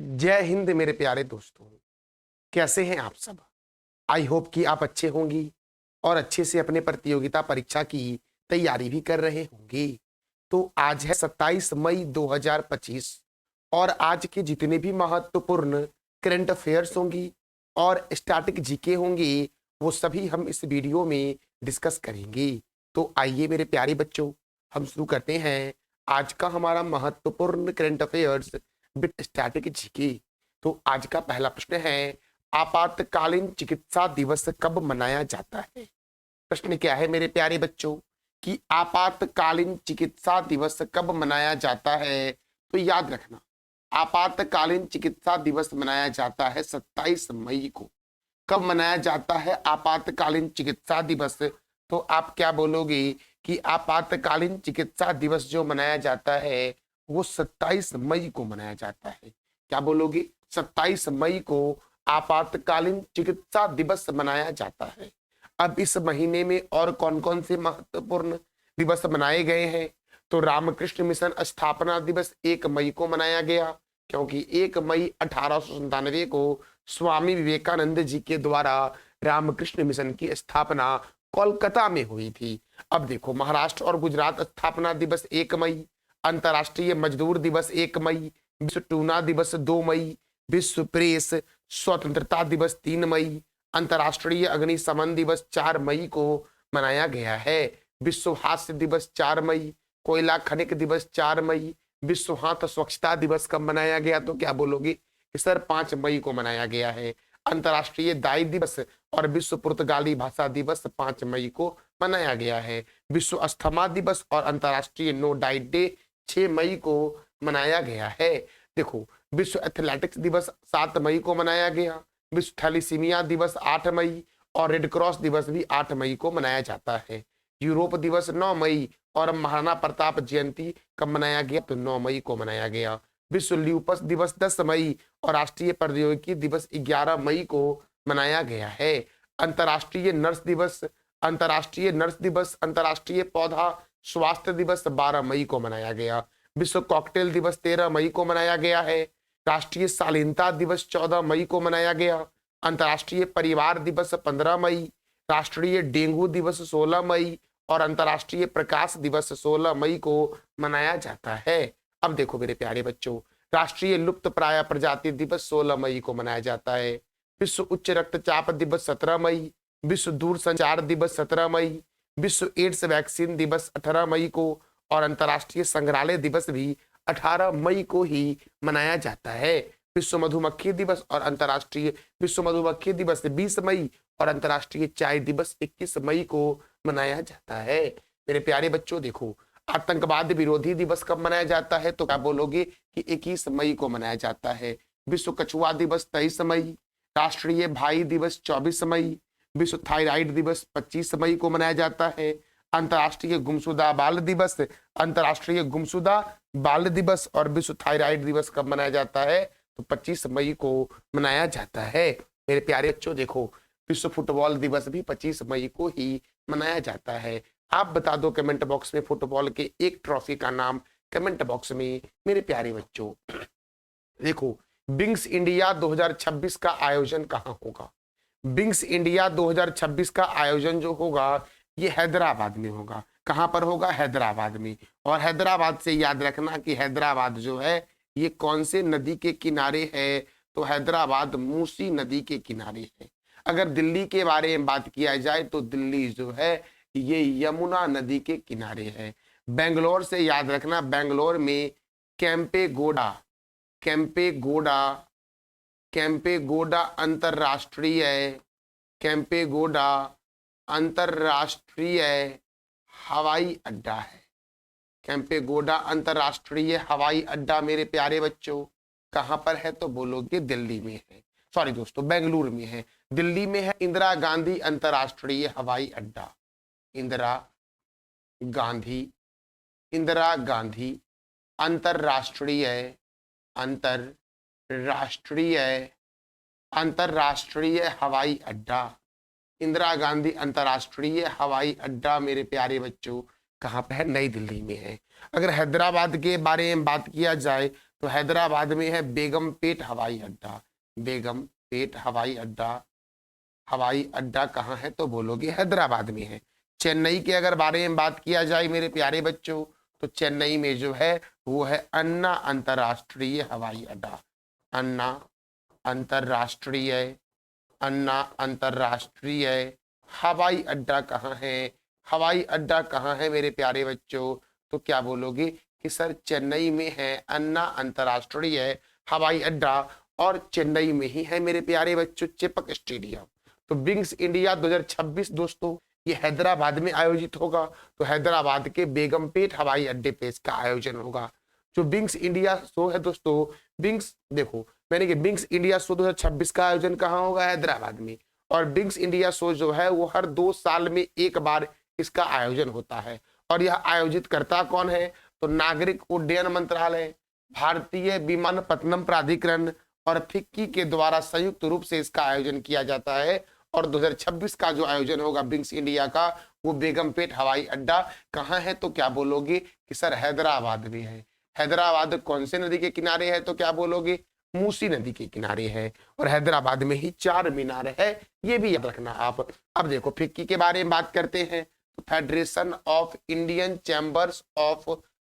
जय हिंद मेरे प्यारे दोस्तों। कैसे हैं आप सब? आई होप कि आप अच्छे होंगी और अच्छे से अपने प्रतियोगिता परीक्षा की तैयारी भी कर रहे होंगे। तो आज है 27 मई 2025 और आज के जितने भी महत्वपूर्ण करंट अफेयर्स होंगी और स्टैटिक जीके होंगी वो सभी हम इस वीडियो में डिस्कस करेंगे। तो आइए मेरे प्यारे बच्चों, हम शुरू करते हैं आज का हमारा महत्वपूर्ण current affairs with static GK. तो आज का पहला प्रश्न है, आपातकालीन चिकित्सा दिवस कब मनाया जाता है? प्रश्न क्या है मेरे प्यारे बच्चों कि आपातकालीन चिकित्सा दिवस कब मनाया जाता है? तो याद रखना, आपातकालीन चिकित्सा दिवस मनाया जाता है 27 मई को। कब मनाया जाता है आपातकालीन चिकित्सा दिवस? तो आप क्या बोलोगे कि आपातकालीन चिकित्सा दिवस जो मनाया जाता है वो 27 मई को मनाया जाता है। क्या बोलोगे? 27 मई को आपातकालीन चिकित्सा दिवस मनाया जाता है। अब इस महीने में और कौन कौन से महत्वपूर्ण दिवस मनाए गए हैं? तो रामकृष्ण मिशन स्थापना दिवस 1 मई को मनाया गया, क्योंकि 1 मई 1897 को स्वामी विवेकानंद जी के द्वारा रामकृष्ण मिशन की स्थापना कोलकाता में हुई थी। अब देखो, महाराष्ट्र और गुजरात स्थापना दिवस 1 मई, अंतर्राष्ट्रीय मजदूर दिवस 1 मई, विश्व टूना दिवस 2 मई, विश्व प्रेस स्वतंत्रता दिवस 3 मई, अंतर्राष्ट्रीय अग्निशमन दिवस 4 मई को मनाया गया है, विश्व हास्य दिवस 4 मई, कोयला खनिक दिवस 4 मई, विश्व हाथ स्वच्छता दिवस कब मनाया गया? तो क्या बोलोगे कि सर 5 मई को मनाया गया है। अंतर्राष्ट्रीय दाई दिवस और विश्व पुर्तगाली भाषा दिवस 5 मई को मनाया गया है। विश्व अस्थमा दिवस और अंतर्राष्ट्रीय नो डाइट डे 6 मई को मनाया गया है। देखो, विश्व एथलेटिक्स दिवस 7 मई को मनाया गया, विश्व थैलीसीमिया दिवस 8 मई और रेड क्रॉस दिवस भी 8 मई को मनाया जाता है। यूरोप दिवस 9 मई और महाराणा प्रताप जयंती कब मनाया गया? तो 9 मई को मनाया गया। विश्व ल्यूपस दिवस 10 मई और राष्ट्रीय प्रौद्योगिकी दिवस 11 मई को मनाया गया है। अंतर्राष्ट्रीय नर्स दिवस, अंतर्राष्ट्रीय पौधा स्वास्थ्य दिवस 12 मई को मनाया गया। विश्व कॉकटेल दिवस 13 मई को मनाया गया है। राष्ट्रीय शालीनता दिवस 14 मई को मनाया गया। अंतर्राष्ट्रीय परिवार दिवस 15 मई, राष्ट्रीय डेंगू दिवस 16 मई और अंतर्राष्ट्रीय प्रकाश दिवस 16 मई को मनाया जाता है। अब देखो मेरे प्यारे बच्चों, राष्ट्रीय लुप्त प्राय प्रजाति दिवस 16 मई को मनाया जाता है। विश्व उच्च रक्तचाप दिवस 17 मई, विश्व दूरसंचार दिवस 17 मई, विश्व एड्स वैक्सीन दिवस 18 मई को और अंतर्राष्ट्रीय संग्रहालय दिवस भी 18 मई को ही मनाया जाता है। विश्व मधुमक्खी दिवस और अंतर्राष्ट्रीय विश्व मधुमक्खी दिवस 20 मई और अंतर्राष्ट्रीय चाय दिवस 21 मई को मनाया जाता है। मेरे प्यारे बच्चों देखो, आतंकवाद विरोधी दिवस कब मनाया जाता है? तो क्या बोलोगे कि 21 मई को मनाया जाता है। विश्व कछुआ दिवस 23 मई, राष्ट्रीय भाई दिवस 24 मई, विश्व थायराइड दिवस 25 मई को मनाया जाता है। अंतर्राष्ट्रीय गुमशुदा बाल दिवस और विश्व थायराइड दिवस कब मनाया जाता है? तो 25 मई को मनाया जाता है। मेरे प्यारे बच्चों देखो, विश्व फुटबॉल दिवस भी 25 मई को ही मनाया जाता है। आप बता दो कमेंट बॉक्स में फुटबॉल के एक ट्रॉफी का नाम कमेंट बॉक्स में मेरे प्यारे बच्चों। देखो, विंग्स इंडिया 2026 का आयोजन कहाँ होगा? विंग्स इंडिया 2026 का आयोजन जो होगा ये हैदराबाद में होगा। कहाँ पर होगा? हैदराबाद में। और हैदराबाद से याद रखना कि हैदराबाद जो है ये कौन से नदी के किनारे है? तो हैदराबाद मूसी नदी के किनारे है। अगर दिल्ली के बारे में बात किया जाए तो दिल्ली जो है ये यमुना नदी के किनारे है। बेंगलोर से याद रखना, बेंगलोर में कैंपेगोडा कैंपेगोडा अंतरराष्ट्रीय हवाई अड्डा है। कैंपेगोडा अंतरराष्ट्रीय हवाई अड्डा मेरे प्यारे बच्चों कहां पर है? तो बोलोगे दिल्ली में है। सॉरी दोस्तों, बेंगलुरु में है। दिल्ली में है इंदिरा गांधी अंतरराष्ट्रीय हवाई अड्डा। इंदिरा गांधी अंतरराष्ट्रीय हवाई अड्डा। इंदिरा गांधी अंतरराष्ट्रीय हवाई अड्डा मेरे प्यारे बच्चों कहाँ पे है? नई दिल्ली में है। अगर हैदराबाद के बारे में बात किया जाए तो हैदराबाद में है बेगमपेट हवाई अड्डा। बेगमपेट हवाई अड्डा, हवाई अड्डा कहाँ है तो बोलोगे हैदराबाद में है। चेन्नई के अगर बारे में बात किया जाए मेरे प्यारे बच्चों, तो चेन्नई में जो है वो है अन्ना अंतरराष्ट्रीय हवाई अड्डा। अन्ना अंतरराष्ट्रीय, अन्ना अंतरराष्ट्रीय हवाई अड्डा कहाँ है? हवाई अड्डा कहाँ है मेरे प्यारे बच्चों? तो क्या बोलोगे कि सर चेन्नई में है अन्ना अंतरराष्ट्रीय हवाई अड्डा, और चेन्नई में ही है मेरे प्यारे बच्चों चेपक स्टेडियम। तो विंग्स इंडिया 2026 दोस्तों ये हैदराबाद में आयोजित होगा। तो हैदराबाद के बेगमपेट हवाई अड्डे पे इसका आयोजन होगा। जो विंग्स इंडिया शो है दोस्तों, विंग्स देखो मैंने कि विंग्स इंडिया शो 2026 का आयोजन कहाँ होगा? हैदराबाद में। और विंग्स इंडिया शो जो है वो हर 2 साल में एक बार इसका आयोजन होता है। और यह आयोजित करता कौन है? तो नागरिक उड्डयन मंत्रालय, भारतीय विमानपत्तनम प्राधिकरण और फिक्की के द्वारा संयुक्त रूप से इसका आयोजन किया जाता है। और 2026 का जो आयोजन होगा विंग्स इंडिया का, वो बेगमपेट हवाई अड्डा कहाँ है? तो क्या बोलोगे कि सर हैदराबाद में है। हैदराबाद कौन से नदी के किनारे है? तो क्या बोलोगे? मूसी नदी के किनारे है। और हैदराबाद में ही 4 मीनार है, ये भी याद रखना आप। अब देखो फिक्की के बारे में बात करते हैं, तो federation of Indian chambers of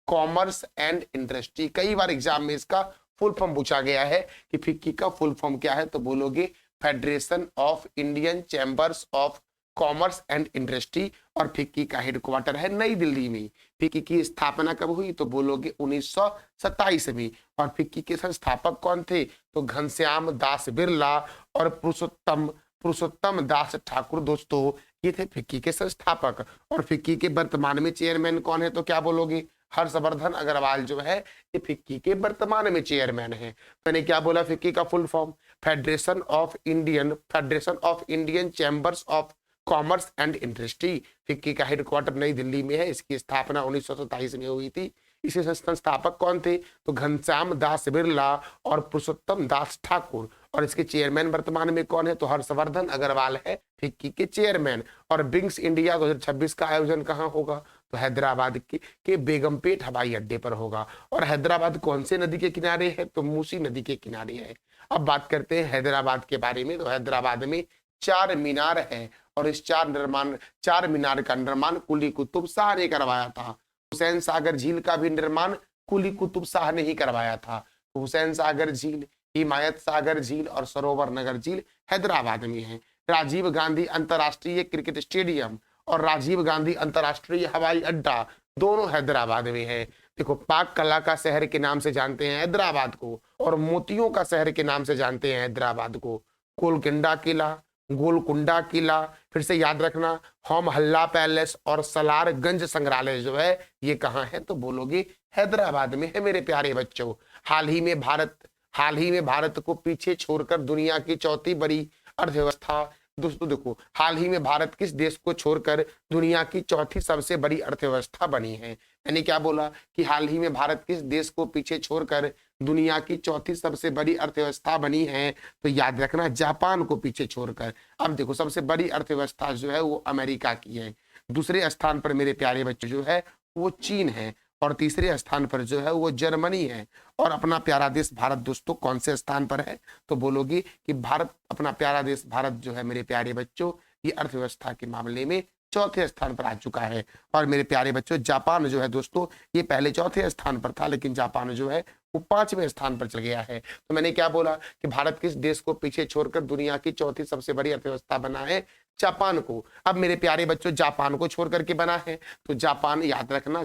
commerce and industry. कई बार एग्जाम में इसका फुल फॉर्म पूछा गया है कि फिक्की का फुल फॉर्म क्या है? तो बोलोगे federation of Indian chambers of commerce and industry. और फिक्की का हेडक्वार्टर है नई दिल्ली में। फिक्की की स्थापना कब हुई? तो बोलोगे 1927 में। और फिक्की के संस्थापक कौन थे? तो घनश्याम दास बिरला और पुरुषोत्तम दास ठाकुर दोस्तों, ये थे फिक्की के संस्थापक। और फिक्की के वर्तमान में चेयरमैन कौन है? तो क्या बोलोगे? हर्षवर्धन अग्रवाल जो है ये फिक्की के वर्तमान में चेयरमैन है। मैंने क्या बोला? फिक्की का full form federation of Indian chambers of commerce and industry. FICCI का हेडक्वार्टर नई दिल्ली में है। इसकी स्थापना 1927 में हुई थी। इसे संस्थापक कौन थे? तो घनश्याम दास बिरला और पुरुषोत्तम दास ठाकुर। और इसके चेयरमैन वर्तमान में कौन है? तो हर्षवर्धन अग्रवाल है फिक्की के चेयरमैन। और विंग्स इंडिया 2026 का आयोजन कहाँ होगा? तो हैदराबाद के बेगमपेट हवाई अड्डे पर होगा। और हैदराबाद कौन से नदी के किनारे है? तो मूसी नदी के किनारे है। अब बात करते हैं हैदराबाद के बारे में। तो हैदराबाद में 4 मीनार है, और इस 4 मीनार का निर्माण कुली कुतुब शाह ने करवाया था। हुसैन सागर झील का भी निर्माण कुली कुतुब शाह ने ही करवाया था। हुसैन सागर झील, हिमायत सागर झील और सरोवर नगर झील हैदराबाद में है। राजीव गांधी अंतरराष्ट्रीय क्रिकेट स्टेडियम और राजीव गांधी अंतरराष्ट्रीय हवाई अड्डा दोनों हैदराबाद में है। देखो पाक कला का शहर के नाम से जानते हैं हैदराबाद को, और मोतियों का शहर के नाम से जानते हैं हैदराबाद को। गोलकुंडा किला, फिर से याद रखना, होम हल्ला पैलेस और सलारगंज संग्रहालय जो है ये कहाँ है? तो बोलोगे हैदराबाद में है मेरे प्यारे बच्चों। हाल ही में भारत को पीछे छोड़कर दुनिया की चौथी बड़ी अर्थव्यवस्था, दोस्तों देखो हाल ही में भारत किस देश को छोड़कर दुनिया की चौथी सबसे बड़ी अर्थव्यवस्था बनी है? मैंने क्या बोला कि हाल ही में भारत किस देश को पीछे छोड़कर दुनिया की चौथी सबसे बड़ी अर्थव्यवस्था बनी है? तो याद रखना जापान को पीछे छोड़कर। अब देखो सबसे बड़ी अर्थव्यवस्था जो है वो अमेरिका की है। दूसरे स्थान पर मेरे प्यारे बच्चे जो है वो चीन है, और तीसरे स्थान पर जो है वो जर्मनी है। और अपना प्यारा देश भारत दोस्तों कौन से स्थान पर है? तो बोलोगे कि भारत, अपना प्यारा देश भारत जो है मेरे प्यारे बच्चों ये अर्थव्यवस्था के मामले में चौथे स्थान पर आ चुका है। और मेरे प्यारे बच्चों जापान जो है दोस्तों ये पहले चौथे स्थान पर था, लेकिन जापान जो है वो 5वें स्थान पर चल गया है। तो मैंने क्या बोला कि भारत किस देश को पीछे छोड़कर दुनिया की चौथी सबसे बड़ी अर्थव्यवस्था बना है? जापान को। अब मेरे प्यारे बच्चों जापान को छोड़ करके बना है, तो जापान याद रखना,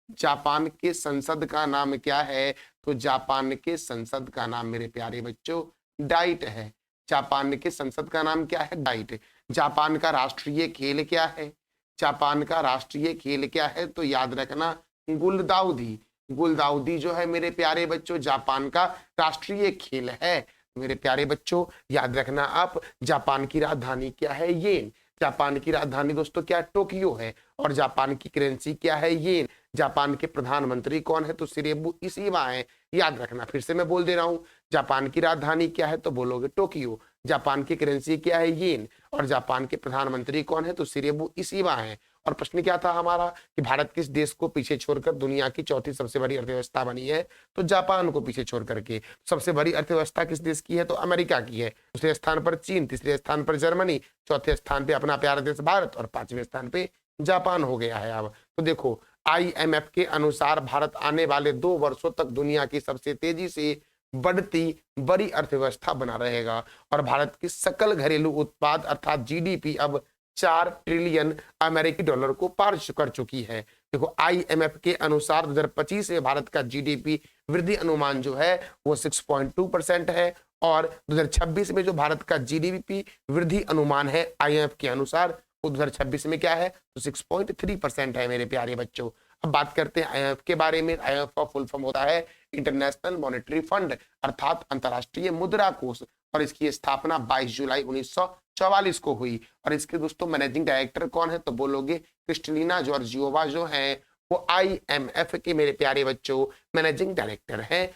जापान के संसद का नाम क्या है? तो जापान के संसद का नाम मेरे प्यारे बच्चों डाइट है। जापान के संसद का नाम क्या है? डाइट। जापान का राष्ट्रीय खेल क्या है? जापान का राष्ट्रीय खेल क्या है? तो याद रखना गुलदाउदी। गुलदाउदी जो है मेरे प्यारे बच्चों जापान का राष्ट्रीय खेल है। मेरे प्यारे बच्चों याद रखना आप, जापान की राजधानी क्या है? येन। जापान की राजधानी दोस्तों क्या? टोक्यो है। और जापान की करेंसी क्या है? येन। जापान के प्रधानमंत्री कौन है? तो शिरेबु इशिबा है। याद रखना, फिर से मैं बोल दे रहा हूं, जापान की राजधानी क्या है? तो बोलोगे टोक्यो। जापान की करेंसी क्या है? येन। और जापान के प्रधानमंत्री कौन है? तो शिरेबु इशिबा है। और प्रश्न क्या था हमारा कि भारत किस देश को पीछे छोड़कर दुनिया की चौथी सबसे बड़ी अर्थव्यवस्था बनी है? तो जापान को पीछे छोड़ करके। सबसे बड़ी अर्थव्यवस्था किस देश की है? तो अमेरिका की है। दूसरे स्थान पर चीन, तीसरे स्थान पर जर्मनी, चौथे स्थान पे अपना प्यारा देश भारत और पांचवें स्थान पे जापान हो गया है। अब तो देखो IMF के अनुसार भारत आने वाले 2 वर्षों तक दुनिया की सबसे तेजी से बढ़ती बड़ी अर्थव्यवस्था बना रहेगा और भारत की सकल घरेलू उत्पाद अर्थात GDP अब 4 ट्रिलियन अमेरिकी डॉलर को पार कर चुकी है। देखो IMF के अनुसार 2025 में भारत का GDP वृद्धि अनुमान जो है वो 6.2% है और 2026 में जो भारत का GDP वृद्धि अनुमान है IMF के अनुसार वो 2026 में क्या है? तो 6.3% है मेरे प्यारे बच्चों। अब बात करते हैं IMF के बारे में। IMF का फुल फॉर्म होता है इंटरनेशनल मॉनेटरी फंड अर्थात अंतर्राष्ट्रीय मुद्रा कोष और इसकी स्थापना 22 जुलाई 1944 को हुई और इसके दोस्तों मैनेजिंग डायरेक्टर कौन है? तो बोलोगे क्रिस्टलिना जॉर्जियोवा जो है वो IMF के मेरे प्यारे बच्चों मैनेजिंग डायरेक्टर है।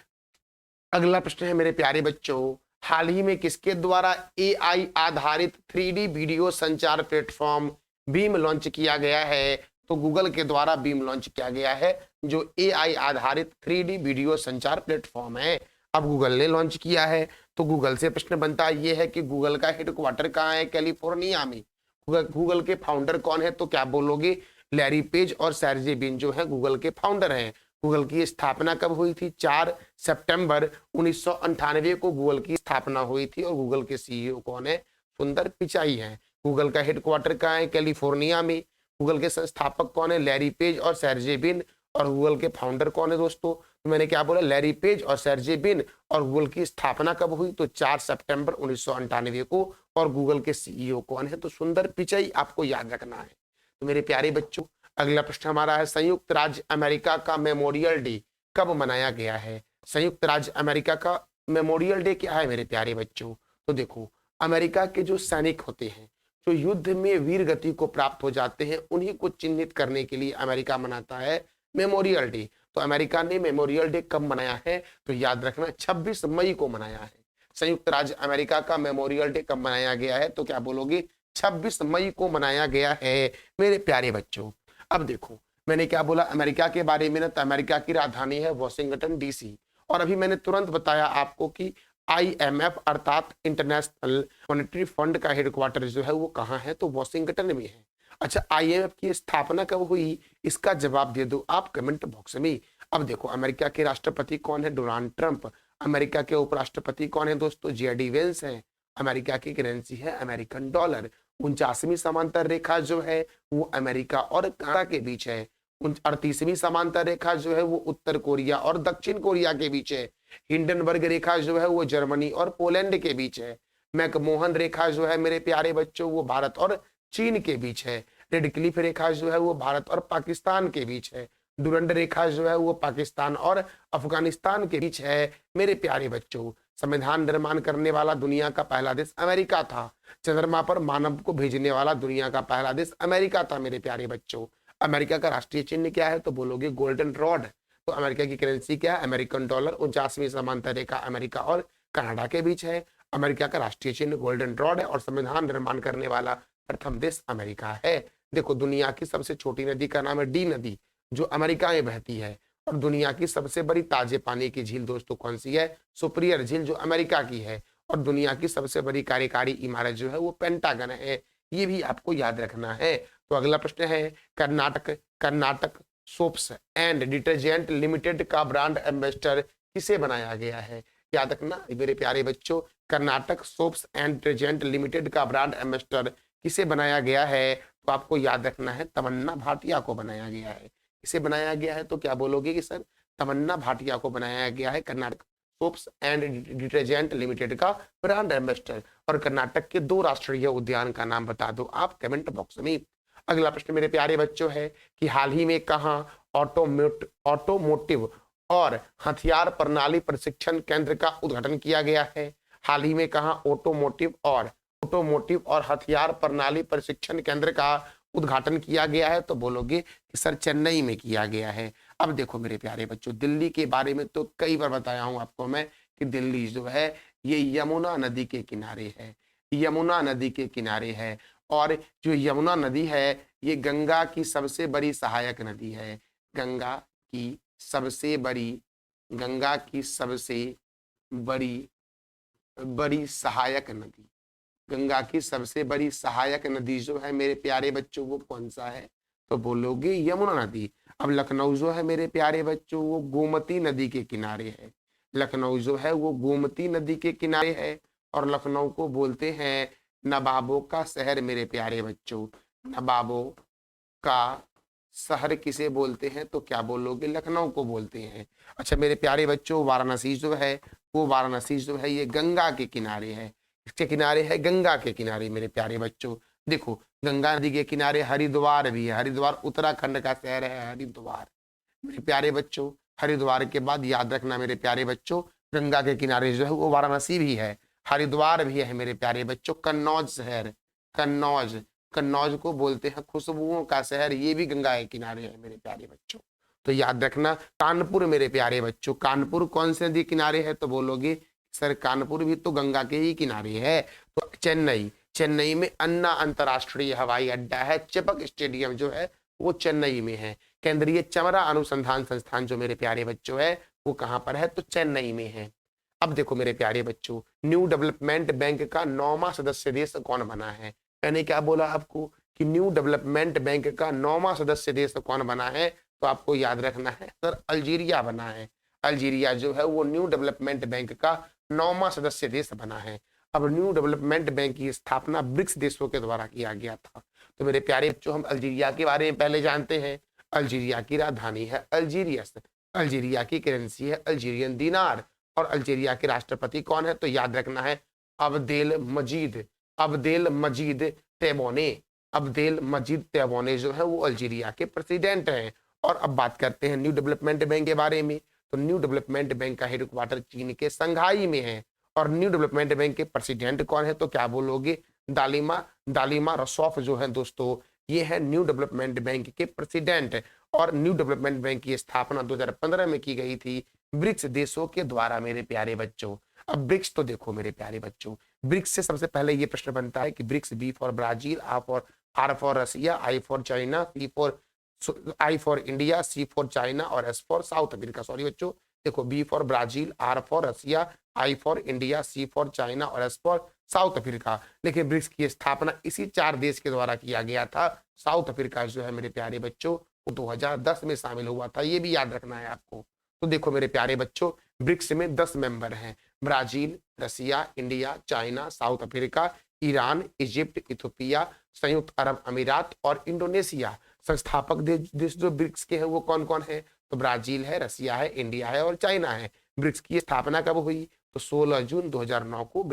अगला प्रश्न है मेरे प्यारे बच्चों, हाल ही में किसके द्वारा AI आधारित 3D वीडियो संचार प्लेटफॉर्म बीम लॉन्च किया गया है? तो गूगल के द्वारा बीम लॉन्च किया गया है जो AI आधारित 3D वीडियो संचार प्लेटफॉर्म है। अब गूगल ने लॉन्च किया है तो गूगल से प्रश्न बनता ये है कि गूगल का हेडक्वार्टर कहाँ है? कैलिफोर्निया में। गूगल के फाउंडर कौन है? तो क्या बोलोगे? लैरी पेज और सर्जी ब्रिन जो है गूगल के फाउंडर हैं। गूगल की स्थापना कब हुई थी? 4 सितंबर 1998 को गूगल की स्थापना हुई थी और गूगल के CEO कौन है? सुंदर पिचाई हैं। गूगल का हेडक्वार्टर कहाँ है? कैलिफोर्निया में। गूगल के संस्थापक कौन है? लैरी पेज और सर्जी ब्रिन और गूगल के फाउंडर कौन है दोस्तों? तो मैंने क्या बोला? लैरी पेज और सर्जी ब्रिन और गूगल की स्थापना कब हुई? तो 4 सितंबर 1998 को और गूगल के CEO कौन है? तो सुंदर पिचाई आपको याद रखना है। तो मेरे प्यारे बच्चों अगला प्रश्न हमारा है संयुक्त राज्य अमेरिका का मेमोरियल डे कब मनाया गया है? संयुक्त राज्य अमेरिका का मेमोरियल डे क्या है मेरे प्यारे बच्चों? तो देखो अमेरिका के जो सैनिक होते हैं जो युद्ध में वीर गति को प्राप्त हो जाते हैं उन्हीं को चिन्हित करने के लिए अमेरिका मनाता है मेमोरियल डे। तो अमेरिका ने मेमोरियल डे कब मनाया है? तो याद रखना 26 मई को मनाया है। संयुक्त राज्य अमेरिका का मेमोरियल डे कब मनाया गया है? तो क्या बोलोगे? 26 मई को मनाया गया है मेरे प्यारे बच्चों। अब देखो मैंने क्या बोला अमेरिका के बारे में ना, तो अमेरिका की राजधानी है वॉशिंगटन DC और अभी मैंने तुरंत बताया आपको कि IMF अर्थात इंटरनेशनल मॉनेटरी फंड का हेडक्वार्टर जो है वो कहाँ है? तो वॉशिंगटन में है। अच्छा IMF की स्थापना कब हुई? इसका जवाब दे दो आप कमेंट बॉक्स में। अब देखो अमेरिका के राष्ट्रपति कौन है? Donald Trump. अमेरिका के उपराष्ट्रपति कौन है दोस्तों? JD वेंस है। अमेरिका की करेंसी है अमेरिकन डॉलर। 49वीं समांतर रेखा जो है वो अमेरिका और कनाडा के बीच है। 38वीं समांतर रेखा जो है वो उत्तर कोरिया और दक्षिण कोरिया के बीच है। हिंडनबर्ग रेखा जो है वो जर्मनी और पोलैंड के बीच है। मैकमोहन रेखा जो है मेरे प्यारे बच्चों वो भारत और चीन के बीच है। रेड क्लिफ रेखा जो है वो भारत और पाकिस्तान के बीच है। डुरंड रेखा जो है वो पाकिस्तान और अफगानिस्तान के बीच है मेरे प्यारे बच्चों। संविधान निर्माण करने वाला दुनिया का पहला देश अमेरिका था। चंद्रमा पर मानव को भेजने वाला दुनिया का पहला देश अमेरिका था मेरे प्यारे बच्चों। अमेरिका का राष्ट्रीय चिन्ह क्या है? तो बोलोगे गोल्डन रॉड। तो अमेरिका की करेंसी क्या है? American dollar. 49वीं समांतर रेखा अमेरिका और कनाडा के बीच है। अमेरिका का राष्ट्रीय चिन्ह गोल्डन रॉड है और संविधान निर्माण करने वाला प्रथम देश अमेरिका है। देखो दुनिया की सबसे छोटी नदी का नाम है डी नदी जो अमेरिका में बहती है और दुनिया की सबसे बड़ी ताजे पानी की झील दोस्तों कौन सी है? सुपीरियर झील जो अमेरिका की है और दुनिया की सबसे बड़ी कार्यकारी इमारत जो है वो पेंटागन है। ये भी आपको याद रखना है। तो अगला प्रश्न है Karnataka soaps and detergent limited का ब्रांड एम्बेसडर किसे बनाया गया है? याद रखना मेरे प्यारे बच्चों Karnataka soaps and detergent limited का ब्रांड एम्बेसडर किसे बनाया गया है? तो आपको याद रखना है तमन्ना भाटिया को बनाया गया है। किसे बनाया गया है? तो क्या बोलोगे कि सर तमन्ना भाटिया को बनाया गया है Karnataka soaps and detergent limited का ब्रांड एम्बेसडर। और कर्नाटक के 2 राष्ट्रीय उद्यान का नाम बता दो आप कमेंट बॉक्स में। अगला प्रश्न मेरे प्यारे बच्चों है कि हाल ही में कहां ऑटोमोटिव और हथियार प्रणाली प्रशिक्षण केंद्र का उद्घाटन किया गया है? हाल ही में कहां ऑटोमोटिव और हथियार प्रणाली प्रशिक्षण केंद्र का उद्घाटन किया गया है? तो बोलोगे कि सर चेन्नई में किया गया है। अब देखो मेरे प्यारे बच्चों दिल्ली के बारे में तो कई बार बताया हूं आपको मैं कि दिल्ली जो है ये यमुना नदी के किनारे है। यमुना नदी के किनारे है और जो यमुना नदी है ये गंगा की सबसे बड़ी सहायक नदी है। गंगा की सबसे बड़ी बड़ी सहायक नदी, गंगा की सबसे बड़ी सहायक नदी जो है मेरे प्यारे बच्चों वो कौन सा है? तो बोलोगे यमुना नदी। अब लखनऊ जो है मेरे प्यारे बच्चों वो गोमती नदी के किनारे है। लखनऊ जो है वो गोमती नदी के किनारे है और लखनऊ को बोलते हैं नवाबों का शहर मेरे प्यारे बच्चों। नवाबों का शहर किसे बोलते हैं? तो क्या बोलोगे? लखनऊ को बोलते हैं। अच्छा मेरे प्यारे बच्चों वाराणसी जो है वो वाराणसी जो है ये गंगा के किनारे है। इसके किनारे है गंगा के किनारे मेरे प्यारे बच्चों। देखो गंगा नदी के किनारे हरिद्वार भी है। हरिद्वार उत्तराखंड का शहर है हरिद्वार मेरे प्यारे बच्चों। हरिद्वार के बाद याद रखना मेरे प्यारे बच्चों गंगा के किनारे जो है वो वाराणसी भी है, हरिद्वार भी है मेरे प्यारे बच्चों। कन्नौज शहर, कन्नौज, कन्नौज को बोलते हैं खुशबुओं का शहर, ये भी गंगा के किनारे है मेरे प्यारे बच्चों। तो याद रखना कानपुर मेरे प्यारे बच्चों, कानपुर कौन से नदी किनारे है? तो बोलोगे सर कानपुर भी तो गंगा के ही किनारे है। तो चेन्नई, चेन्नई में अन्ना अंतरराष्ट्रीय हवाई अड्डा है। चिपक स्टेडियम जो है वो चेन्नई में है। केंद्रीय चमड़ा अनुसंधान संस्थान जो मेरे प्यारे बच्चों है वो कहाँ पर है? तो चेन्नई में है। अब देखो मेरे प्यारे बच्चों न्यू डेवलपमेंट बैंक का 9वां सदस्य देश कौन बना है? मैंने क्या बोला आपको कि न्यू डेवलपमेंट बैंक का 9वां सदस्य देश कौन बना है? तो आपको याद रखना है सर अल्जीरिया बना है। अल्जीरिया जो है वो न्यू डेवलपमेंट बैंक का 9वां सदस्य देश बना है। अब न्यू डेवलपमेंट बैंक की स्थापना ब्रिक्स देशों के द्वारा किया गया था। तो मेरे प्यारे बच्चों हम अल्जीरिया के बारे में पहले जानते हैं। अल्जीरिया की राजधानी है अल्जीरियस, अल्जीरिया की करेंसी है अल्जीरियन दिनार और अल्जीरिया के राष्ट्रपति कौन है? तो याद रखना है अब्देल मजीद, अब्देल मजीद तेबोने। अब्देल मजीद तेबोने जो है वो अल्जीरिया के प्रेसिडेंट हैं। और अब बात करते हैं न्यू डेवलपमेंट बैंक के बारे में। तो न्यू डेवलपमेंट बैंक का हेडक्वार्टर चीन के संघाई में है और न्यू डेवलपमेंट बैंक के प्रेसिडेंट कौन है? तो क्या बोलोगे? दालिमा, दालिमा रसौफ जो है दोस्तों ये है न्यू डेवलपमेंट बैंक के प्रेसिडेंट। और न्यू डेवलपमेंट बैंक की स्थापना 2015 में की गई थी ब्रिक्स देशों के द्वारा मेरे प्यारे बच्चों। अब ब्रिक्स तो देखो मेरे प्यारे बच्चों ब्रिक्स से सबसे पहले ये प्रश्न बनता है कि BRICS B for Brazil, R for Russia, I for China, I for India, C for China और S for South Africa. Sorry बच्चों देखो B for Brazil, R for Russia, I for India, C for China और S for South Africa. लेकिन BRICS की स्थापना इसी 4 देश के द्वारा किया गया था। साउथ अफ्रीका जो है मेरे प्यारे बच्चों वो 2010 में शामिल हुआ था, ये भी याद रखना है आपको। तो देखो मेरे प्यारे बच्चों ब्रिक्स में 10 मेंबर हैं, Brazil, Russia, India, China, South Africa, Iran, Egypt, Ethiopia, संयुक्त अरब अमीरात और इंडोनेशिया। संस्थापक देश जो ब्रिक्स के हैं वो कौन कौन है? तो ब्राजील है, रसिया है, इंडिया है और चाइना है। ब्रिक्स की स्थापना कब हुई? तो 16 जून 2009 को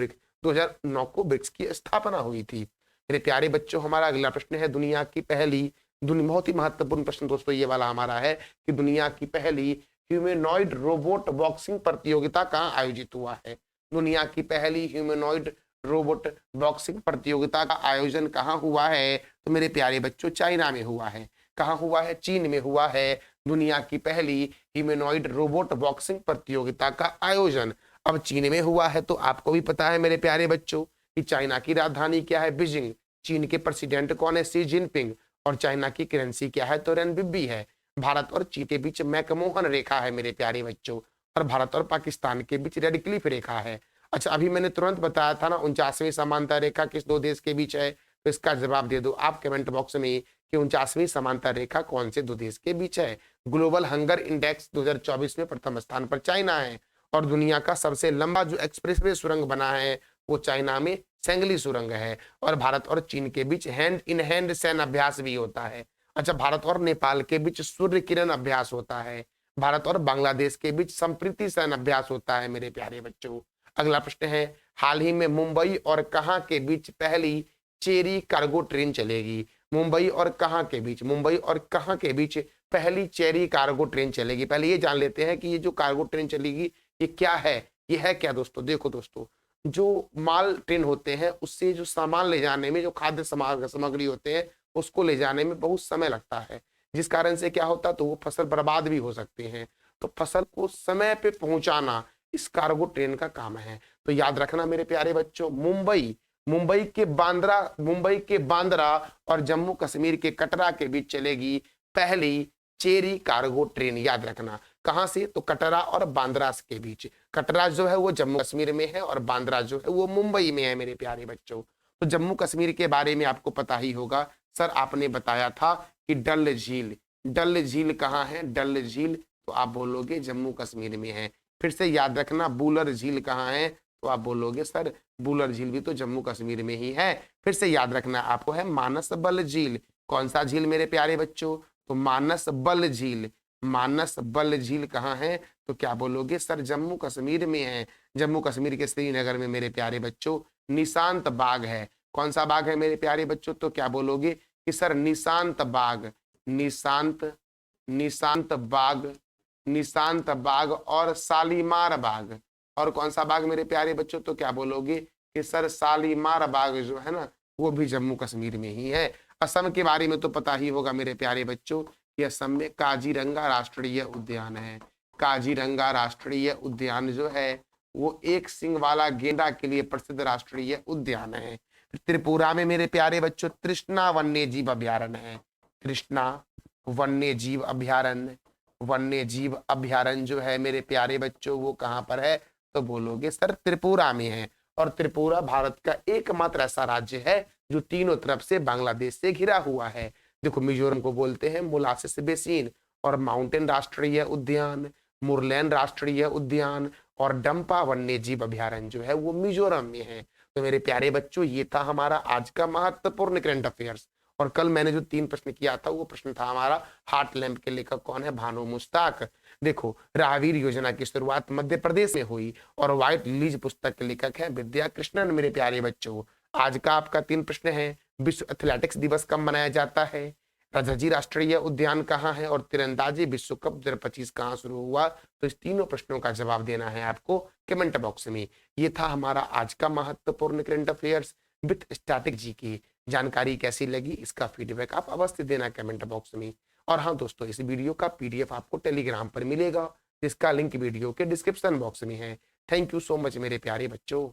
ब्रिक्स की स्थापना हुई थी। मेरे प्यारे बच्चों हमारा अगला प्रश्न है दुनिया की पहली, बहुत ही महत्वपूर्ण प्रश्न दोस्तों ये वाला हमारा है कि दुनिया की पहली ह्यूमनॉइड रोबोट बॉक्सिंग प्रतियोगिता कहाँ आयोजित हुआ है? दुनिया की पहली ह्यूमनॉइड रोबोट बॉक्सिंग प्रतियोगिता का आयोजन कहाँ हुआ है? तो मेरे प्यारे बच्चों चाइना में हुआ है। कहाँ हुआ है? चीन में हुआ है। दुनिया की पहली ह्यूमनॉइड रोबोट बॉक्सिंग प्रतियोगिता का आयोजन अब चीन में हुआ है। तो आपको भी पता है मेरे प्यारे बच्चों कि चाइना की राजधानी क्या है? बीजिंग। चीन के प्रेसिडेंट कौन है? Xi Jinping. और चाइना की करेंसी क्या है? तो रेनबिब्बी है। भारत और चीन के बीच मैकमोहन रेखा है मेरे प्यारे बच्चों और भारत और पाकिस्तान के बीच रेड क्लिफ रेखा है। अच्छा अभी मैंने तुरंत बताया था ना 49वीं समांतर रेखा किस 2 देश के बीच है? तो इसका जवाब दे दो आप कमेंट बॉक्स में कि 49वीं समांतर रेखा कौन से 2 देश के बीच है? ग्लोबल हंगर इंडेक्स 2024 में प्रथम स्थान पर चाइना है और दुनिया का सबसे लंबा जो एक्सप्रेसवे सुरंग बना है वो चाइना में सेंगली सुरंग है। और भारत और चीन के बीच हैंड इन हैंड सैन्य अभ्यास भी होता है। अच्छा भारत और नेपाल के बीच सूर्य किरण अभ्यास होता है। भारत और बांग्लादेश के बीच संप्रीति सैन्य अभ्यास होता है मेरे प्यारे बच्चों। अगला प्रश्न है हाल ही में मुंबई और कहां के बीच पहली चेरी कार्गो ट्रेन चलेगी? मुंबई और कहां के बीच, मुंबई और कहां के बीच पहली चेरी कार्गो ट्रेन चलेगी? पहले ये जान लेते हैं कि ये जो कार्गो ट्रेन चलेगी ये क्या है? ये है क्या दोस्तों? देखो दोस्तों जो माल ट्रेन होते हैं उससे जो सामान ले जाने में, जो खाद्य सामग्री होते हैं उसको ले जाने में बहुत समय लगता है, जिस कारण से क्या होता है तो वो फसल बर्बाद भी हो सकते हैं। तो फसल को समय पे पहुंचाना इस कार्गो ट्रेन का काम है। तो याद रखना मेरे प्यारे बच्चों मुंबई मुंबई के बांद्रा और जम्मू कश्मीर के कटरा के बीच चलेगी पहली चेरी कार्गो ट्रेन। याद रखना कहां से, तो कटरा और बांद्रा के बीच। कटरा जो है वो जम्मू कश्मीर में है और बांद्रा जो है वो मुंबई में है मेरे प्यारे बच्चों। तो जम्मू कश्मीर के बारे में आपको पता ही होगा, सर आपने बताया था कि डल झील। डल झील कहाँ है, डल झील तो आप बोलोगे जम्मू कश्मीर में है। फिर से याद रखना बूलर झील कहाँ है, तो आप बोलोगे सर बूलर झील भी तो जम्मू कश्मीर में ही है। फिर से याद रखना आपको है मानस बल झील। कौन सा झील मेरे प्यारे बच्चों, तो मानस बल झील। मानस बल झील कहाँ है, तो क्या बोलोगे सर जम्मू कश्मीर में है। जम्मू कश्मीर के श्रीनगर में मेरे प्यारे बच्चों निशांत बाग है। कौन सा बाग है मेरे प्यारे बच्चों, तो क्या बोलोगे कि सर निशांत बाग। निशांत निशांत बाग, निशांत बाग और शालीमार बाग। और कौन सा बाग मेरे प्यारे बच्चों, तो क्या बोलोगे कि सर शालीमार बाग जो है ना वो भी जम्मू कश्मीर में ही है। असम के बारे में तो पता ही होगा मेरे प्यारे बच्चों कि असम में काजीरंगा राष्ट्रीय उद्यान है। काजीरंगा राष्ट्रीय उद्यान जो है वो एक सिंग वाला गेंडा के लिए प्रसिद्ध राष्ट्रीय उद्यान है। त्रिपुरा में मेरे प्यारे बच्चों तृष्णा वन्य जीव अभ्यारण्य है। तृष्णा वन्य जीव अभ्यारण्य, वन्य जीव अभ्यारण्य जो है मेरे प्यारे बच्चों वो कहाँ पर है, तो बोलोगे सर त्रिपुरा में है। और त्रिपुरा भारत का एकमात्र ऐसा राज्य है जो तीनों तरफ से बांग्लादेश से घिरा हुआ है। देखो मिजोरम को बोलते हैं मोलासिस बेसिन, और माउंटेन राष्ट्रीय उद्यान, मुरलैन राष्ट्रीय उद्यान और डंपा वन्य जीव अभ्यारण्य जो है वो मिजोरम में है। तो मेरे प्यारे बच्चों ये था हमारा आज का महत्वपूर्ण करंट अफेयर्स। और कल मैंने जो 3 प्रश्न किया था वो प्रश्न था हमारा हार्ट लैम्प के लेखक कौन है, भानु मुश्ताक। देखो राहवीर योजना की शुरुआत मध्य प्रदेश में हुई और व्हाइट लिलीज पुस्तक के लेखक है विद्या कृष्णन। मेरे प्यारे बच्चों आज का आपका 3 प्रश्न है, विश्व एथलेटिक्स दिवस कब मनाया जाता है, राजाजी राष्ट्रीय उद्यान कहाँ है, और तीरंदाजी विश्व कप 2025 कहाँ शुरू हुआ। तो इस तीनों प्रश्नों का जवाब देना है आपको कमेंट बॉक्स में। ये था हमारा आज का महत्वपूर्ण current affairs with static G की। जानकारी कैसी लगी इसका फीडबैक आप अवश्य देना कमेंट बॉक्स में। और हाँ दोस्तों इस वीडियो का पीडीएफ आपको टेलीग्राम पर मिलेगा जिसका लिंक वीडियो के डिस्क्रिप्शन बॉक्स में है। थैंक यू सो मच मेरे प्यारे बच्चों।